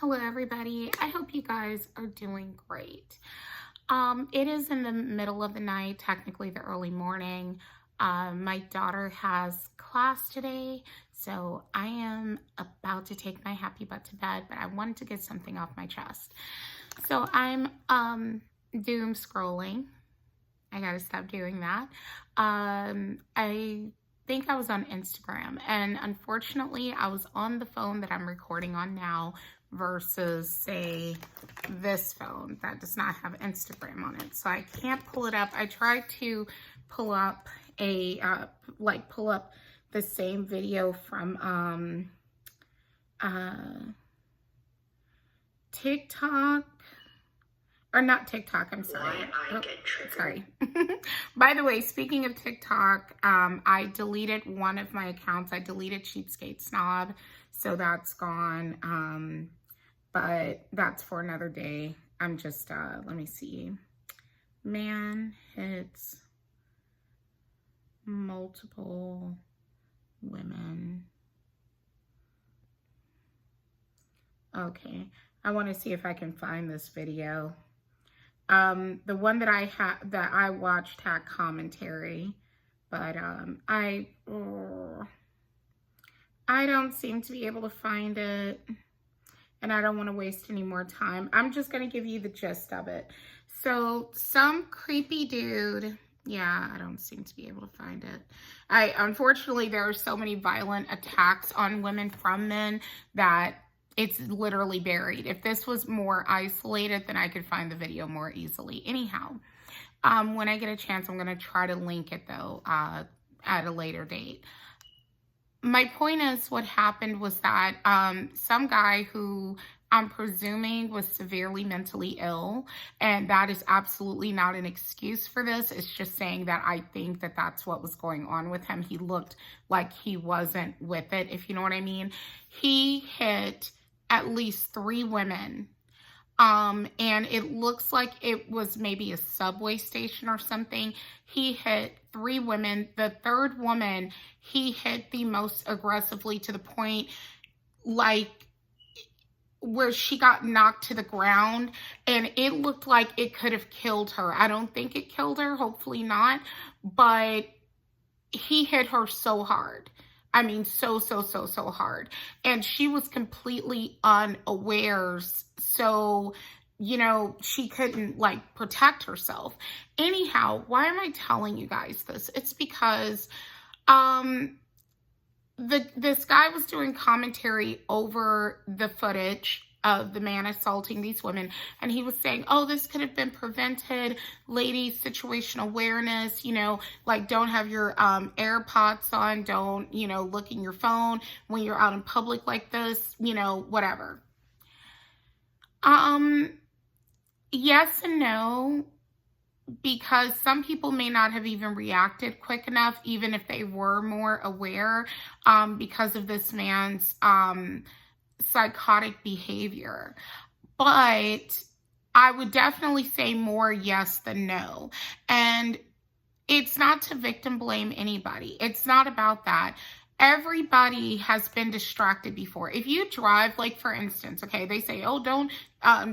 Hello, everybody. I hope you guys are doing great. It is in the middle of the night, technically the early morning. My daughter has class today, so I am about to take my happy butt to bed, but I wanted to get something off my chest. So I'm doom scrolling. I gotta stop doing that. I think I was on Instagram, and unfortunately, I was on the phone that I'm recording on now versus, say, this phone that does not have Instagram on it. So I can't pull it up. I tried to pull up pull up the same video from TikTok. Or not TikTok, I'm sorry. Sorry. By the way, speaking of TikTok, I deleted one of my accounts. I deleted Cheapskate Snob, so that's gone. But that's for another day. I'm just, let me see. Man hits multiple women. Okay, I want to see if I can find this video. The one that I watched had commentary, but I don't seem to be able to find it, and I don't want to waste any more time. I'm just going to give you the gist of it. So some creepy dude, yeah, I don't seem to be able to find it. Unfortunately, there are so many violent attacks on women from men that it's literally buried. If this was more isolated, then I could find the video more easily. Anyhow, when I get a chance, I'm going to try to link it, though, at a later date. My point is, what happened was that some guy who I'm presuming was severely mentally ill, and that is absolutely not an excuse for this. It's just saying that I think that that's what was going on with him. He looked like he wasn't with it, if you know what I mean. He hit at least 3 women. And it looks like it was maybe a subway station or something. He hit 3 women. The third woman, he hit the most aggressively, to the point like where she got knocked to the ground, and it looked like it could have killed her. I don't think it killed her, hopefully not, but he hit her so hard. I mean, so hard. And she was completely unawares. So, you know, she couldn't like protect herself. Anyhow, why am I telling you guys this? It's because this guy was doing commentary over the footage of the man assaulting these women, and he was saying, oh, this could have been prevented. Ladies, situational awareness, you know, like don't have your AirPods on, don't, you know, look in your phone when you're out in public like this, you know, whatever. Yes and no, because some people may not have even reacted quick enough, even if they were more aware, because of this man's psychotic behavior. But I would definitely say more yes than no. And it's not to victim blame anybody. It's not about that. Everybody has been distracted before. If you drive, like for instance, okay, they say, oh, don't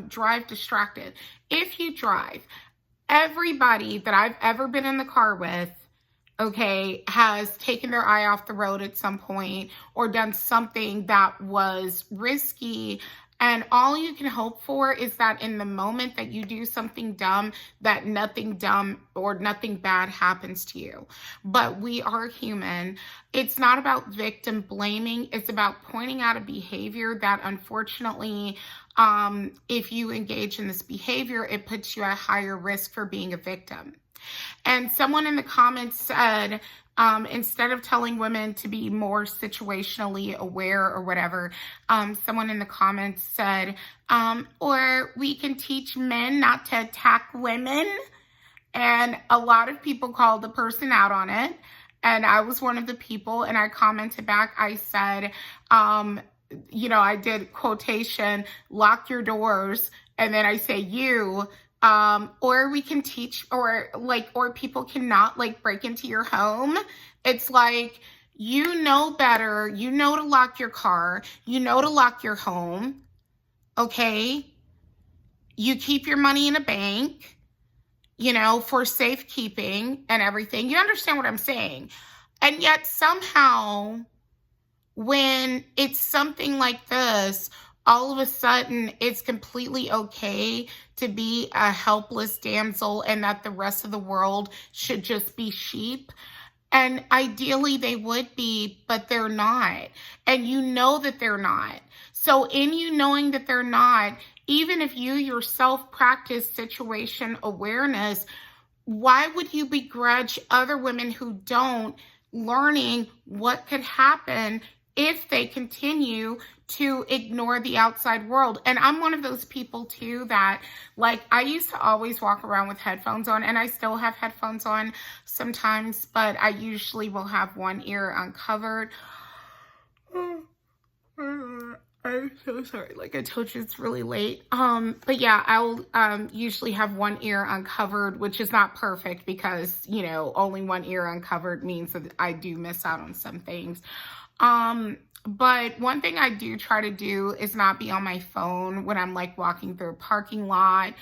drive distracted. If you drive, everybody that I've ever been in the car with, okay, has taken their eye off the road at some point or done something that was risky. And all you can hope for is that in the moment that you do something dumb, that nothing dumb or nothing bad happens to you. But we are human. It's not about victim blaming. It's about pointing out a behavior that unfortunately, if you engage in this behavior, it puts you at higher risk for being a victim. And someone in the comments said, instead of telling women to be more situationally aware or whatever, someone in the comments said, or we can teach men not to attack women. And a lot of people called the person out on it. And I was one of the people, and I commented back. I said, you know, I did quotation, lock your doors. And then I say you. Or we can teach, or people cannot like break into your home. It's like, you know better, you know to lock your car, you know to lock your home. okay? You keep your money in a bank, you know, for safekeeping and everything. You understand what I'm saying? And yet somehow, when it's something like this, all of a sudden it's completely okay to be a helpless damsel and that the rest of the world should just be sheep. And ideally they would be, but they're not. And you know that they're not. So in you knowing that they're not, even if you yourself practice situation awareness, why would you begrudge other women who don't learning what could happen if they continue to ignore the outside world? And I'm one of those people too that, like, I used to always walk around with headphones on, and I still have headphones on sometimes, but I usually will have one ear uncovered. I'm so sorry. Like I told you, it's really late. But yeah, I'll usually have one ear uncovered, which is not perfect because, you know, only one ear uncovered means that I do miss out on some things. But one thing I do try to do is not be on my phone when I'm like walking through a parking lot,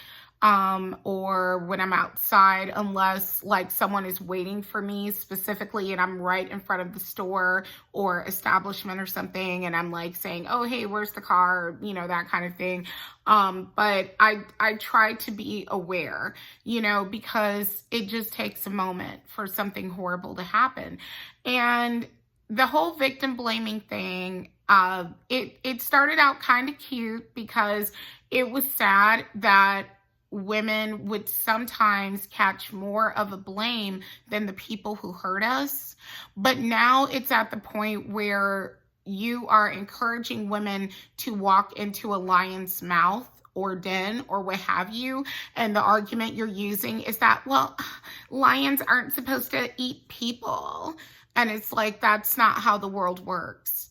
or when I'm outside, unless like someone is waiting for me specifically and I'm right in front of the store or establishment or something, and I'm like saying, oh, hey, where's the car? You know, that kind of thing. But I try to be aware, you know, because it just takes a moment for something horrible to happen. And the whole victim blaming thing, it started out kind of cute because it was sad that women would sometimes catch more of a blame than the people who hurt us. But now it's at the point where you are encouraging women to walk into a lion's mouth or den or what have you. And the argument you're using is that, well, lions aren't supposed to eat people. And it's like, that's not how the world works.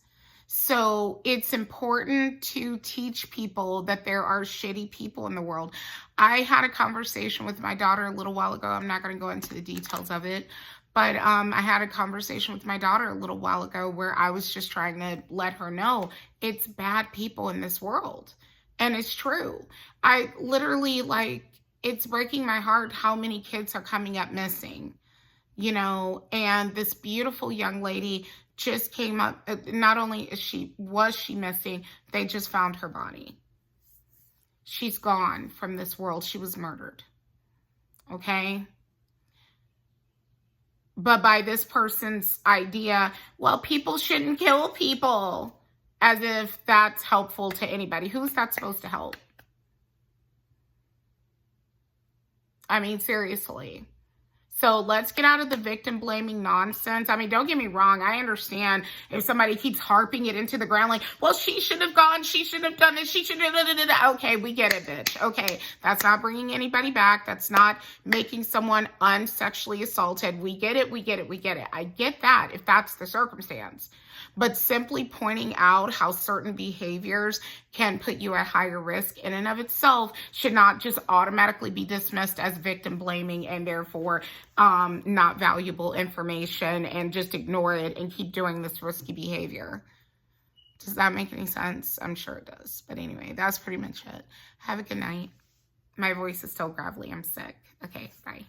So it's important to teach people that there are shitty people in the world. I had a conversation with my daughter a little while ago. I'm not going to go into the details of it, but I had a conversation with my daughter a little while ago where I was just trying to let her know it's bad people in this world. And it's true. I literally, like, it's breaking my heart how many kids are coming up missing, you know, and this beautiful young lady just came up. Not only is she missing, they just found her body. She's gone from this world. She was murdered. Okay? But by this person's idea, well, people shouldn't kill people, as if that's helpful to anybody. Who's that supposed to help? I mean, seriously. So let's get out of the victim blaming nonsense. I mean, don't get me wrong. I understand if somebody keeps harping it into the ground like, well, she should have gone. She should have done this. She should have. Okay, we get it, bitch. Okay, that's not bringing anybody back. That's not making someone unsexually assaulted. We get it. We get it. We get it. I get that if that's the circumstance. But simply pointing out how certain behaviors can put you at higher risk in and of itself should not just automatically be dismissed as victim blaming and therefore not valuable information, and just ignore it and keep doing this risky behavior. Does that make any sense? I'm sure it does. But anyway, that's pretty much it. Have a good night. My voice is still gravelly. I'm sick. Okay, bye.